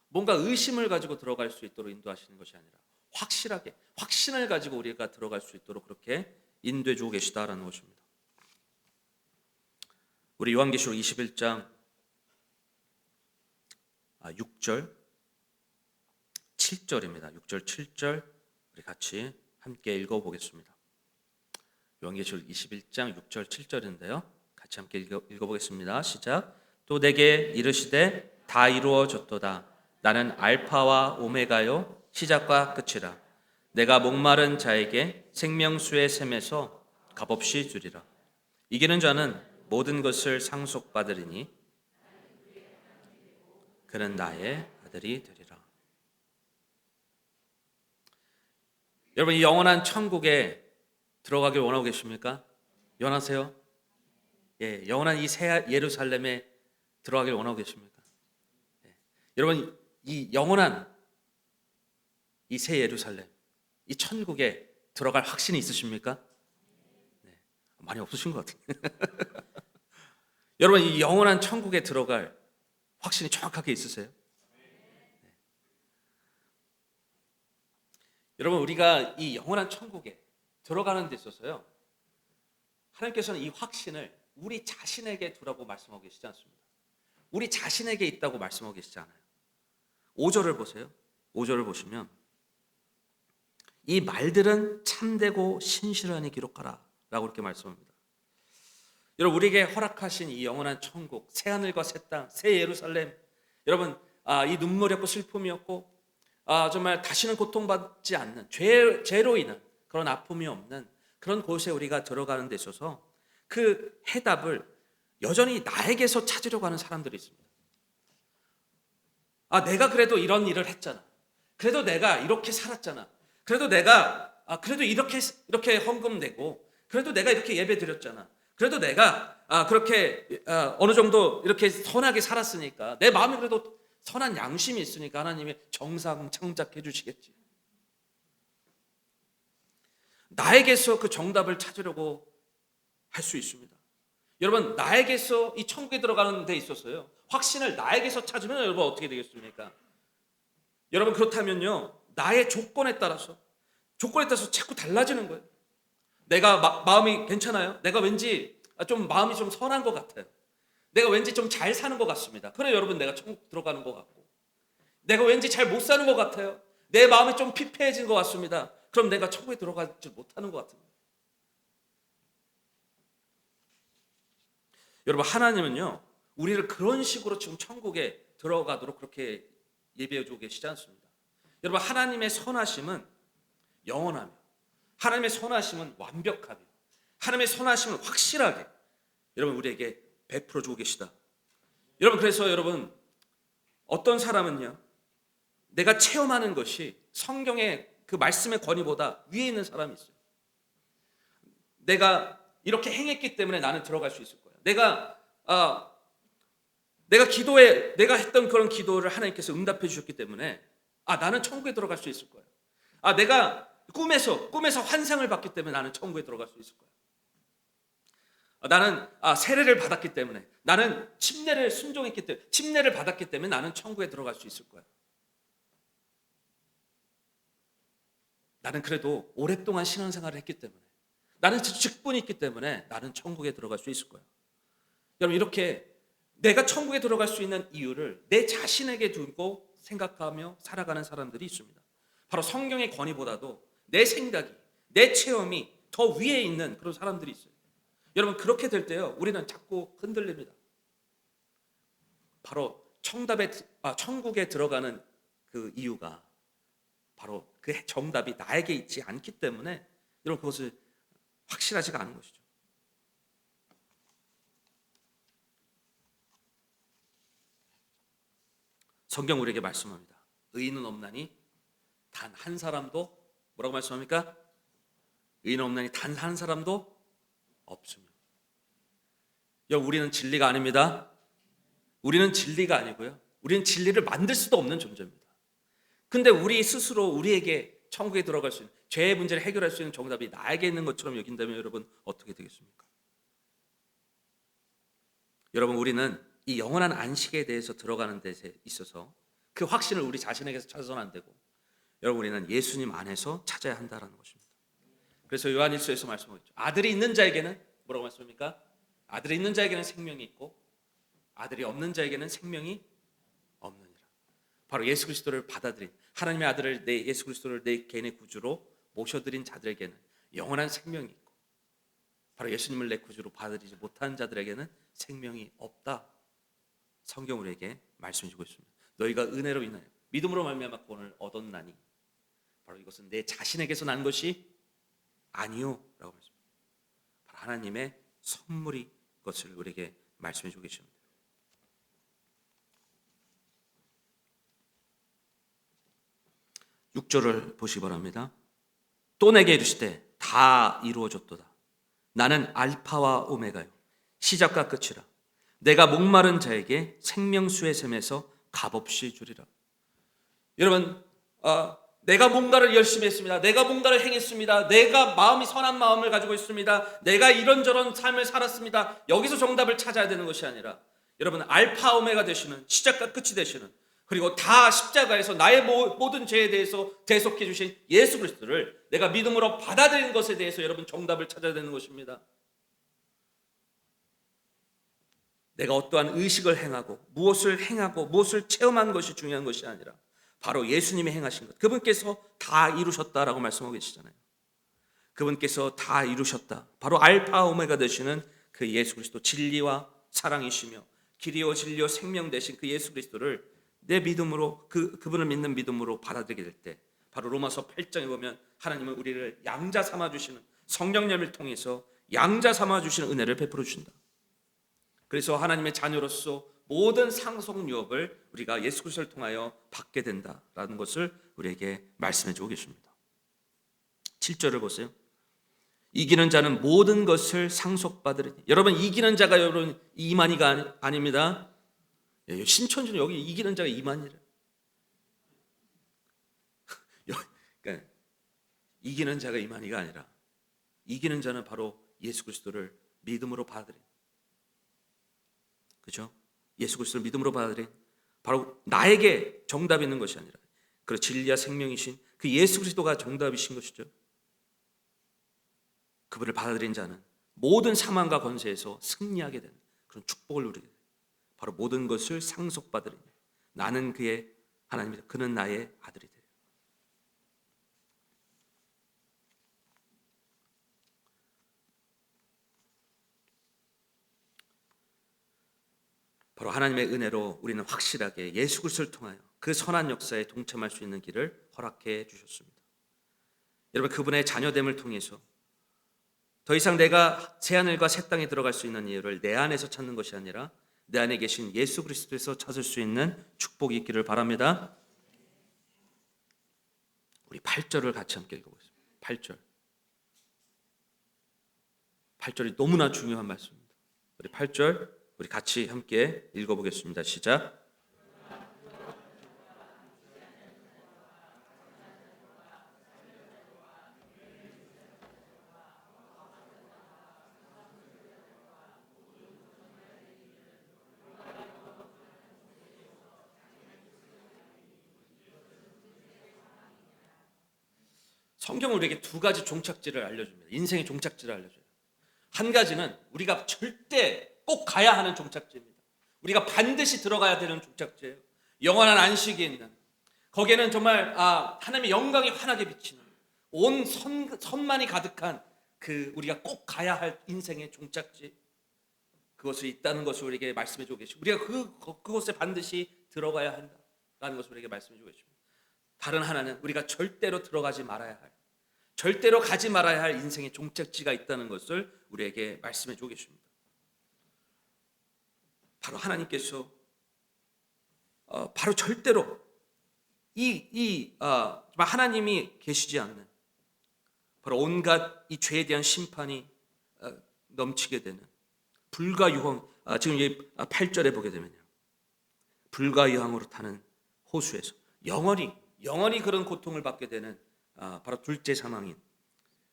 뭔가 의심을 가지고 들어갈 수 있도록 인도하시는 것이 아니라 확실하게, 확신을 가지고 우리가 들어갈 수 있도록 그렇게 인도해 주고 계시다라는 것입니다. 우리 요한계시록 21장 6절 7절입니다. 6절 7절 우리 같이 함께 읽어보겠습니다. 요한계시록 21장 6절 7절인데요. 같이 함께 읽어보겠습니다. 시작. 또 내게 이르시되 다 이루어졌도다. 나는 알파와 오메가요 시작과 끝이라. 내가 목마른 자에게 생명수의 샘에서 값없이 주리라. 이기는 자는 모든 것을 상속받으리니 그는 나의 아들이 되리라. 여러분, 이 영원한 천국에 들어가길 원하고 계십니까? 원하세요? 예, 영원한 이 새 예루살렘에 들어가길 원하고 계십니까? 예. 여러분, 이 영원한 이 새 예루살렘, 이 천국에 들어갈 확신이 있으십니까? 네, 많이 없으신 것 같아요. 여러분, 이 영원한 천국에 들어갈 확신이 정확하게 있으세요? 네. 여러분, 우리가 이 영원한 천국에 들어가는 데 있어서요, 하나님께서는 이 확신을 우리 자신에게 두라고 말씀하고 계시지 않습니다. 우리 자신에게 있다고 말씀하고 계시지 않아요. 5절을 보세요. 5절을 보시면 이 말들은 참되고 신실하니 기록하라 라고 이렇게 말씀합니다. 여러분, 우리에게 허락하신 이 영원한 천국, 새 하늘과 새 땅, 새 예루살렘, 여러분, 이 눈물이 없고 슬픔이 없고 정말 다시는 고통받지 않는 죄로 인한 그런 아픔이 없는 그런 곳에 우리가 들어가는 데 있어서 그 해답을 여전히 나에게서 찾으려고 하는 사람들이 있습니다. 내가 그래도 이런 일을 했잖아. 그래도 내가 이렇게 살았잖아. 그래도 내가 그래도 이렇게 헌금 내고, 그래도 내가 이렇게 예배 드렸잖아. 그래도 내가 그렇게 어느 정도 이렇게 선하게 살았으니까, 내 마음에 그래도 선한 양심이 있으니까 하나님이 정상 창작해 주시겠지. 나에게서 그 정답을 찾으려고 할 수 있습니다. 여러분, 나에게서 이 천국에 들어가는 데 있어서요, 확신을 나에게서 찾으면 여러분 어떻게 되겠습니까? 여러분 그렇다면요, 나의 조건에 따라서 자꾸 달라지는 거예요. 내가 마음이 괜찮아요? 내가 왠지 좀 마음이 좀 선한 것 같아요. 내가 왠지 좀 잘 사는 것 같습니다. 그래 여러분, 내가 천국 들어가는 것 같고, 내가 왠지 잘 못 사는 것 같아요. 내 마음이 좀 피폐해진 것 같습니다. 그럼 내가 천국에 들어가지 못하는 것 같습니다. 여러분, 하나님은요, 우리를 그런 식으로 지금 천국에 들어가도록 그렇게 예배해 주고 계시지 않습니다. 여러분, 하나님의 선하심은 영원하며, 하나님의 선하심은 완벽하며, 하나님의 선하심은 확실하게 여러분 우리에게 베풀어 주고 계시다. 여러분, 그래서 여러분, 어떤 사람은요, 내가 체험하는 것이 성경의 그 말씀의 권위보다 위에 있는 사람이 있어요. 내가 이렇게 행했기 때문에 나는 들어갈 수 있을 거야. 내가 했던 그런 기도를 하나님께서 응답해 주셨기 때문에 나는 천국에 들어갈 수 있을 거야. 내가 꿈에서 환상을 봤기 때문에 나는 천국에 들어갈 수 있을 거야. 나는 세례를 받았기 때문에, 나는 침례를 순종했기 때문에, 침례를 받았기 때문에 나는 천국에 들어갈 수 있을 거야. 나는 그래도 오랫동안 신앙생활을 했기 때문에, 나는 직분이 있기 때문에 나는 천국에 들어갈 수 있을 거야. 여러분, 이렇게 내가 천국에 들어갈 수 있는 이유를 내 자신에게 두고 생각하며 살아가는 사람들이 있습니다. 바로 성경의 권위보다도 내 생각이, 내 체험이 더 위에 있는 그런 사람들이 있어요. 여러분, 그렇게 될 때요, 우리는 자꾸 흔들립니다. 바로 천국에 들어가는 그 이유가 바로 그 정답이 나에게 있지 않기 때문에 여러분, 그것을 확실하지가 않은 것이죠. 성경 우리에게 말씀합니다. 의인은 없나니 단 한 사람도, 뭐라고 말씀합니까? 의인은 없나니 단 한 사람도 없습니다. 여러분, 우리는 진리가 아닙니다. 우리는 진리가 아니고요, 우리는 진리를 만들 수도 없는 존재입니다. 근데 우리 스스로 우리에게 천국에 들어갈 수 있는, 죄의 문제를 해결할 수 있는 정답이 나에게 있는 것처럼 여긴다면 여러분, 어떻게 되겠습니까? 여러분, 우리는 이 영원한 안식에 대해서 들어가는 데 있어서 그 확신을 우리 자신에게서 찾아서는 안 되고, 여러분, 우리는 예수님 안에서 찾아야 한다는 것입니다. 그래서 요한일서에서 말씀하죠. 아들이 있는 자에게는, 뭐라고 말씀합니까? 아들이 있는 자에게는 생명이 있고 아들이 없는 자에게는 생명이 없느니라. 바로 예수 그리스도를 받아들인, 하나님의 아들을, 예수 그리스도를 내 개인의 구주로 모셔드린 자들에게는 영원한 생명이 있고, 바로 예수님을 내 구주로 받아들이지 못한 자들에게는 생명이 없다. 성경 우리에게 말씀해 주고 있습니다. 너희가 은혜로 인하여 믿음으로 말미암아 구원을 얻었나니 바로 이것은 내 자신에게서 난 것이 아니요 라고 말씀합니다. 바로 하나님의 선물이 것을 우리에게 말씀해 주고 계십니다. 6절을 보시기 바랍니다. 또 내게 이르시되 다 이루어졌도다. 나는 알파와 오메가요 시작과 끝이라. 내가 목마른 자에게 생명수의 샘에서 값없이 주리라. 여러분, 내가 뭔가를 열심히 했습니다. 내가 뭔가를 행했습니다. 내가 마음이 선한 마음을 가지고 있습니다. 내가 이런저런 삶을 살았습니다. 여기서 정답을 찾아야 되는 것이 아니라, 여러분, 알파 오메가 되시는, 시작과 끝이 되시는, 그리고 다 십자가에서 나의 모든 죄에 대해서 대속해 주신 예수 그리스도를 내가 믿음으로 받아들인 것에 대해서 여러분, 정답을 찾아야 되는 것입니다. 내가 어떠한 의식을 행하고 무엇을 체험한 것이 중요한 것이 아니라 바로 예수님이 행하신 것, 그분께서 다 이루셨다라고 말씀하고 계시잖아요. 그분께서 다 이루셨다. 바로 알파 오메가 되시는 그 예수 그리스도, 진리와 사랑이시며 길이요 진리요 생명 되신 그 예수 그리스도를 내 믿음으로, 그분을 믿는 믿음으로 받아들이게 될 때, 바로 로마서 8장에 보면 하나님은 우리를 양자 삼아 주시는, 성령님을 통해서 양자 삼아 주시는 은혜를 베풀어 주신다. 그래서 하나님의 자녀로서 모든 상속 유업을 우리가 예수 그리스도를 통하여 받게 된다라는 것을 우리에게 말씀해 주고 계십니다. 7절을 보세요. 이기는 자는 모든 것을 상속받으리니. 여러분, 이기는 자가 여러분 이만희가 아닙니다. 신천지는 여기 이기는 자가 이만희래. 그러니까 이기는 자가 이만희가 아니라 이기는 자는 바로 예수 그리스도를 믿음으로 받아들인, 그렇죠? 예수 그리스도를 믿음으로 받아들인, 바로 나에게 정답이 있는 것이 아니라 그리고 진리와 생명이신 그 예수 그리스도가 정답이신 것이죠. 그분을 받아들인 자는 모든 사망과 권세에서 승리하게 되는 그런 축복을 누리게 돼요. 바로 모든 것을 상속받으리니 나는 그의 하나님이다. 그는 나의 아들이 돼요. 바로 하나님의 은혜로 우리는 확실하게 예수 그리스도를 통하여 그 선한 역사에 동참할 수 있는 길을 허락해 주셨습니다. 여러분, 그분의 자녀됨을 통해서 더 이상 내가 새하늘과 새 땅에 들어갈 수 있는 이유를 내 안에서 찾는 것이 아니라 내 안에 계신 예수 그리스도에서 찾을 수 있는 축복이 있기를 바랍니다. 우리 8절을 같이 함께 읽어보겠습니다. 8절. 8절이 너무나 중요한 말씀입니다. 우리 8절 우리 같이 함께 읽어보겠습니다. 시작. 성경은 우리에게 두 가지 종착지를 알려줍니다. 인생의 종착지를 알려줘요. 한 가지는 우리가 절대 꼭 가야 하는 종착지입니다. 우리가 반드시 들어가야 되는 종착지예요. 영원한 안식이 있는, 거기에는 정말 하나님의 영광이 환하게 비치는 온 선만이 가득한 그 우리가 꼭 가야 할 인생의 종착지, 그것이 있다는 것을 우리에게 말씀해 주고 계시고 우리가 그곳에 반드시 들어가야 한다는 것을 우리에게 말씀해 주고 계십니다. 다른 하나는 우리가 절대로 들어가지 말아야 할, 절대로 가지 말아야 할 인생의 종착지가 있다는 것을 우리에게 말씀해 주고 계십니다. 바로 하나님께서 바로 절대로 하나님이 계시지 않는, 바로 온갖 이 죄에 대한 심판이 넘치게 되는 불가유황, 지금 8절에 보게 되면요, 불가유황으로 타는 호수에서 영원히 그런 고통을 받게 되는 바로 둘째 사망인,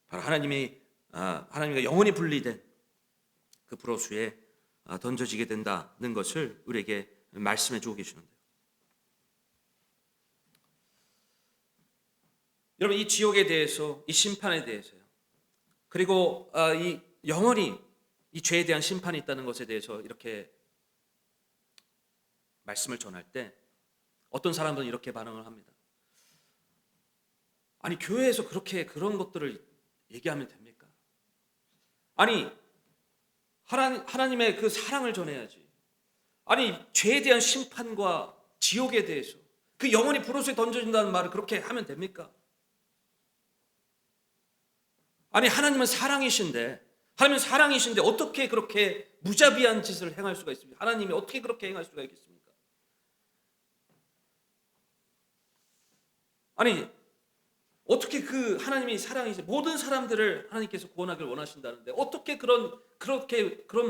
바로 하나님과 영원히 분리된 그 불호수에 던져지게 된다는 것을 우리에게 말씀해 주고 계시는데요. 여러분, 이 지옥에 대해서, 이 심판에 대해서요, 그리고 이 영원히 이 죄에 대한 심판이 있다는 것에 대해서 이렇게 말씀을 전할 때 어떤 사람들은 이렇게 반응을 합니다. 아니, 교회에서 그런 것들을 얘기하면 됩니까? 아니, 하나님의 그 사랑을 전해야지. 아니, 죄에 대한 심판과 지옥에 대해서, 그 영원히 불호수에 던져진다는 말을 그렇게 하면 됩니까? 아니, 하나님은 사랑이신데 어떻게 그렇게 무자비한 짓을 행할 수가 있습니까? 하나님이 어떻게 그렇게 행할 수가 있겠습니까? 아니, 어떻게 그 하나님이 사랑이시, 모든 사람들을 하나님께서 구원하기를 원하신다는데 어떻게 그런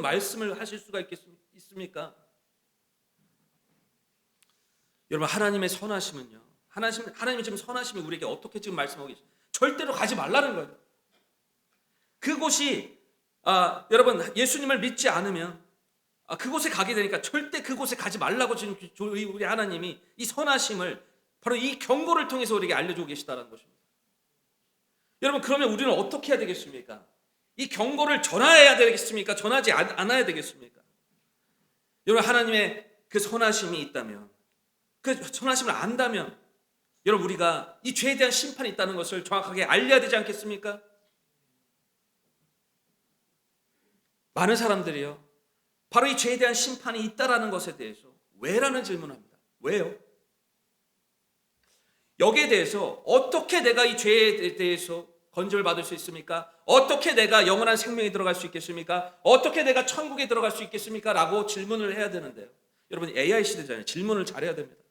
말씀을 하실 수가 있습니까? 여러분, 하나님의 선하심은요, 하나님이 지금 선하심이 우리에게 어떻게 지금 말씀하고 계십니까? 절대로 가지 말라는 거예요. 그곳이 여러분, 예수님을 믿지 않으면 그곳에 가게 되니까 절대 그곳에 가지 말라고 지금 우리 하나님이 이 선하심을 바로 이 경고를 통해서 우리에게 알려주고 계시다는 것입니다. 여러분, 그러면 우리는 어떻게 해야 되겠습니까? 이 경고를 전해야 되겠습니까? 전하지 않아야 되겠습니까? 여러분, 하나님의 그 선하심이 있다면, 그 선하심을 안다면, 여러분, 우리가 이 죄에 대한 심판이 있다는 것을 정확하게 알려야 되지 않겠습니까? 많은 사람들이요, 바로 이 죄에 대한 심판이 있다라는 것에 대해서 왜라는 질문을 합니다. 왜요? 여기에 대해서 어떻게 내가 이 죄에 대해서 건져를 받을 수 있습니까? 어떻게 내가 영원한 생명에 들어갈 수 있겠습니까? 어떻게 내가 천국에 들어갈 수 있겠습니까? 라고 질문을 해야 되는데요. 여러분, AI 시대잖아요. 질문을 잘해야 됩니다.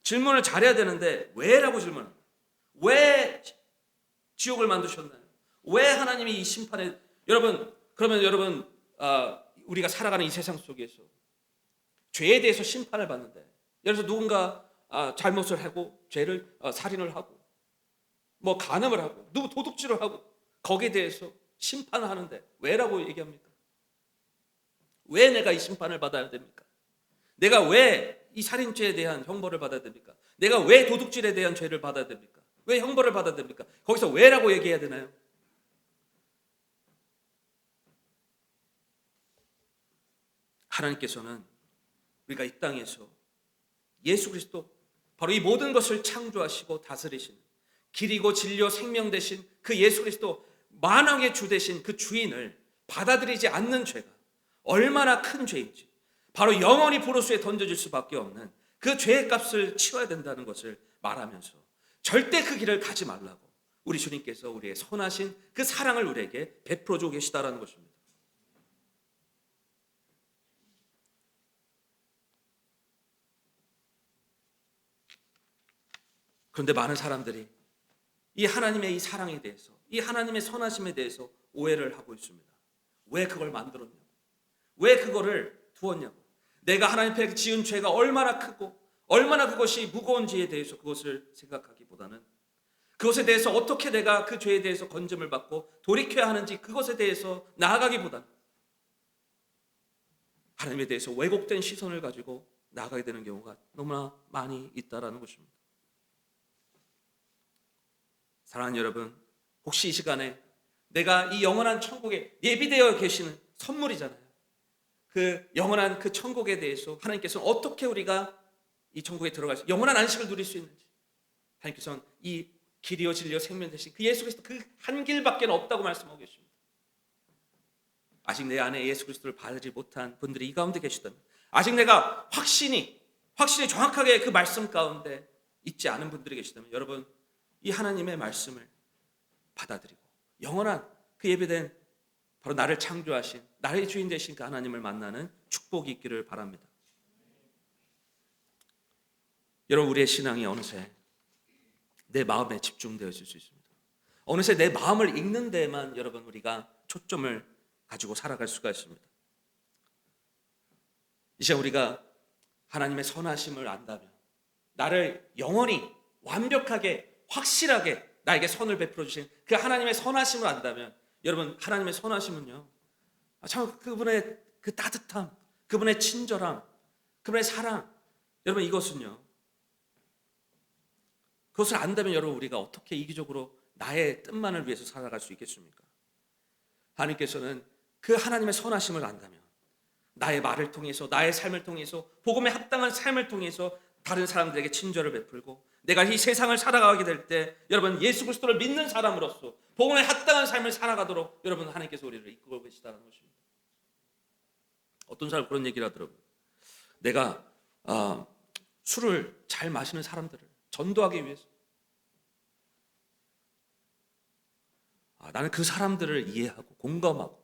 질문을 잘해야 되는데 왜라고 질문합니다. 왜 지옥을 만드셨나요? 왜 하나님이 이 심판에, 그러면 여러분, 우리가 살아가는 이 세상 속에서 죄에 대해서 심판을 받는데, 예를 들어서 누군가 잘못을 하고 죄를 살인을 하고 뭐 간음을 하고 누구 도둑질을 하고 거기에 대해서 심판을 하는데 왜라고 얘기합니까? 왜 내가 이 심판을 받아야 됩니까? 내가 왜 이 살인죄에 대한 형벌을 받아야 됩니까? 내가 왜 도둑질에 대한 죄를 받아야 됩니까? 왜 형벌을 받아야 됩니까? 거기서 왜라고 얘기해야 되나요? 하나님께서는 우리가 이 땅에서 예수 그리스도, 바로 이 모든 것을 창조하시고 다스리시는 길이고 진리요 생명 되신 그 예수 그리스도, 만왕의 주 되신 그 주인을 받아들이지 않는 죄가 얼마나 큰 죄인지, 바로 영원히 포로수에 던져질 수밖에 없는 그 죄의 값을 치러야 된다는 것을 말하면서 절대 그 길을 가지 말라고 우리 주님께서 우리의 선하신 그 사랑을 우리에게 베풀어 주고 계시다라는 것입니다. 그런데 많은 사람들이 이 하나님의 이 사랑에 대해서, 이 하나님의 선하심에 대해서 오해를 하고 있습니다. 왜 그걸 만들었냐고, 왜 그거를 두었냐고, 내가 하나님 앞에 지은 죄가 얼마나 크고 얼마나 그것이 무거운지에 대해서 그것을 생각하기보다는, 그것에 대해서 어떻게 내가 그 죄에 대해서 건짐을 받고 돌이켜야 하는지 그것에 대해서 나아가기보다는 하나님에 대해서 왜곡된 시선을 가지고 나아가게 되는 경우가 너무나 많이 있다라는 것입니다. 사랑하는 여러분, 혹시 이 시간에 내가 이 영원한 천국에 예비되어 계시는 선물이잖아요. 그 영원한 그 천국에 대해서 하나님께서는 어떻게 우리가 이 천국에 들어갈 수, 영원한 안식을 누릴 수 있는지, 하나님께서는 이 길이요 진리요 생명 되신 그 예수 그리스도, 그 한 길밖에 없다고 말씀하고 계십니다. 아직 내 안에 예수 그리스도를 받지 못한 분들이 이 가운데 계시다면, 아직 내가 확신이 정확하게 그 말씀 가운데 있지 않은 분들이 계시다면, 여러분 이 하나님의 말씀을 받아들이고 영원한 그 예배된 바로 나를 창조하신, 나의 주인 되신 그 하나님을 만나는 축복이 있기를 바랍니다. 여러분, 우리의 신앙이 어느새 내 마음에 집중되어질 수 있습니다. 어느새 내 마음을 읽는 데에만 여러분 우리가 초점을 가지고 살아갈 수가 있습니다. 이제 우리가 하나님의 선하심을 안다면, 나를 영원히 완벽하게 확실하게 나에게 선을 베풀어 주신 그 하나님의 선하심을 안다면, 여러분 하나님의 선하심은요, 참 그분의 그 따뜻함, 그분의 친절함, 그분의 사랑, 여러분 이것은요, 그것을 안다면 여러분 우리가 어떻게 이기적으로 나의 뜻만을 위해서 살아갈 수 있겠습니까? 하나님께서는 그 하나님의 선하심을 안다면 나의 말을 통해서, 나의 삶을 통해서, 복음에 합당한 삶을 통해서 다른 사람들에게 친절을 베풀고, 내가 이 세상을 살아가게 될 때 여러분 예수 그리스도를 믿는 사람으로서 복음에 합당한 삶을 살아가도록 여러분 하나님께서 우리를 이끌고 계시다는 것입니다. 어떤 사람 그런 얘기를 하더라고요. 내가 술을 잘 마시는 사람들을 전도하기 위해서 나는 그 사람들을 이해하고 공감하고,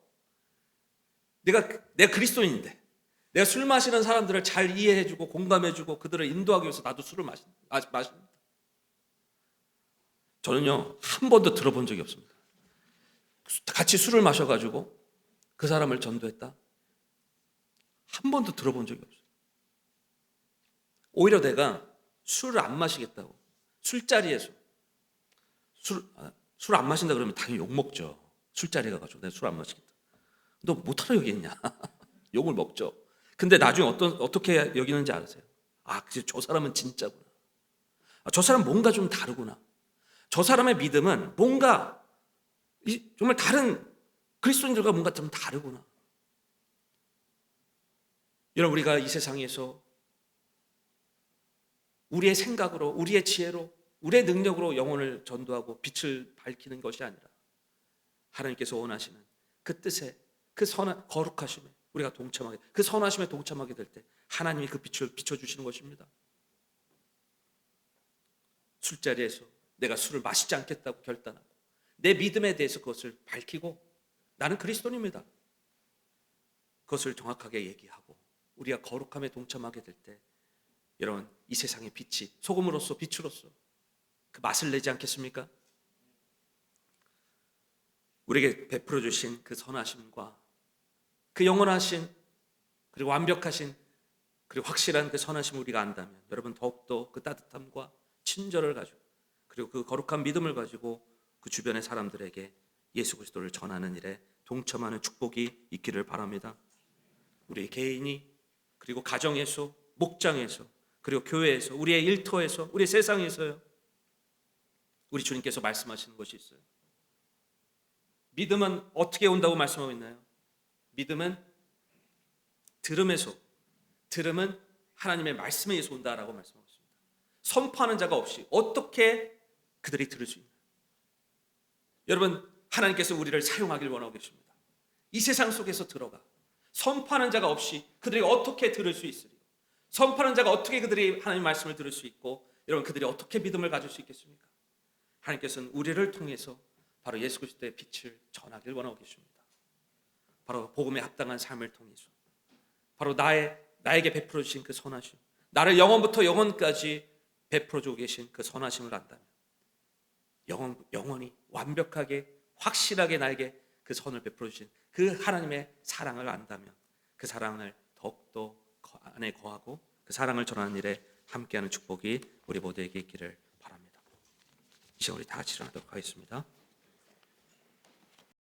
내가 그리스도인인데 내가 술 마시는 사람들을 잘 이해해주고 공감해주고 그들을 인도하기 위해서 나도 술을 마십니다. 저는요 한 번도 들어본 적이 없습니다. 같이 술을 마셔가지고 그 사람을 전도했다, 한 번도 들어본 적이 없어요. 오히려 내가 술을 안 마시겠다고 술자리에서 술 안 마신다 그러면 당연히 욕먹죠. 술자리에 가가지고 내가 술 안 마시겠다, 너 못하러 여기 있냐 욕을 먹죠. 근데 나중에 어떻게 여기는지 아세요? 저 사람은 진짜구나, 저 사람 뭔가 좀 다르구나, 저 사람의 믿음은 뭔가 정말 다른 그리스도인들과 뭔가 좀 다르구나. 여러분 우리가 이 세상에서 우리의 생각으로, 우리의 지혜로, 우리의 능력으로 영혼을 전도하고 빛을 밝히는 것이 아니라 하나님께서 원하시는 그 뜻에, 그 선한 거룩하심에 우리가 동참하게, 그 선하심에 동참하게 될 때 하나님이 그 빛을 비춰주시는 것입니다. 술자리에서 내가 술을 마시지 않겠다고 결단하고 내 믿음에 대해서 그것을 밝히고, 나는 그리스도인입니다, 그것을 정확하게 얘기하고 우리가 거룩함에 동참하게 될 때 여러분 이 세상의 빛이 소금으로서 빛으로서 그 맛을 내지 않겠습니까? 우리에게 베풀어 주신 그 선하심과 그 영원하신 그리고 완벽하신 그리고 확실한 그 선하심을 우리가 안다면 여러분 더욱더 그 따뜻함과 친절을 가지고, 그리고 그 거룩한 믿음을 가지고 그 주변의 사람들에게 예수 그리스도를 전하는 일에 동참하는 축복이 있기를 바랍니다. 우리 개인이, 그리고 가정에서, 목장에서, 그리고 교회에서, 우리의 일터에서, 우리의 세상에서요, 우리 주님께서 말씀하시는 것이 있어요. 믿음은 어떻게 온다고 말씀하고 있나요? 믿음은 들음에서, 들음은 하나님의 말씀에 의해서 온다라고 말씀하고 있습니다. 선포하는 자가 없이 어떻게 그들이 들을 수 있나요? 여러분, 하나님께서 우리를 사용하길 원하고 계십니다. 이 세상 속에서 들어가 선포하는 자가 없이 그들이 어떻게 들을 수 있으리요? 선포하는 자가 어떻게 그들이 하나님의 말씀을 들을 수 있고, 여러분, 그들이 어떻게 믿음을 가질 수 있겠습니까? 하나님께서는 우리를 통해서 바로 예수 그리스도의 빛을 전하길 원하고 계십니다. 바로 복음에 합당한 삶을 통해서, 바로 나에게 베풀어 주신 그 선하심, 나를 영원부터 영원까지 베풀어 주고 계신 그 선하심을 안다면, 영원히 완벽하게 확실하게 나에게 그 선을 베풀어 주신 그 하나님의 사랑을 안다면, 그 사랑을 더욱더 안에 거하고 그 사랑을 전하는 일에 함께하는 축복이 우리 모두에게 있기를 바랍니다. 이제 우리 다 같이 일어나도록 하겠습니다.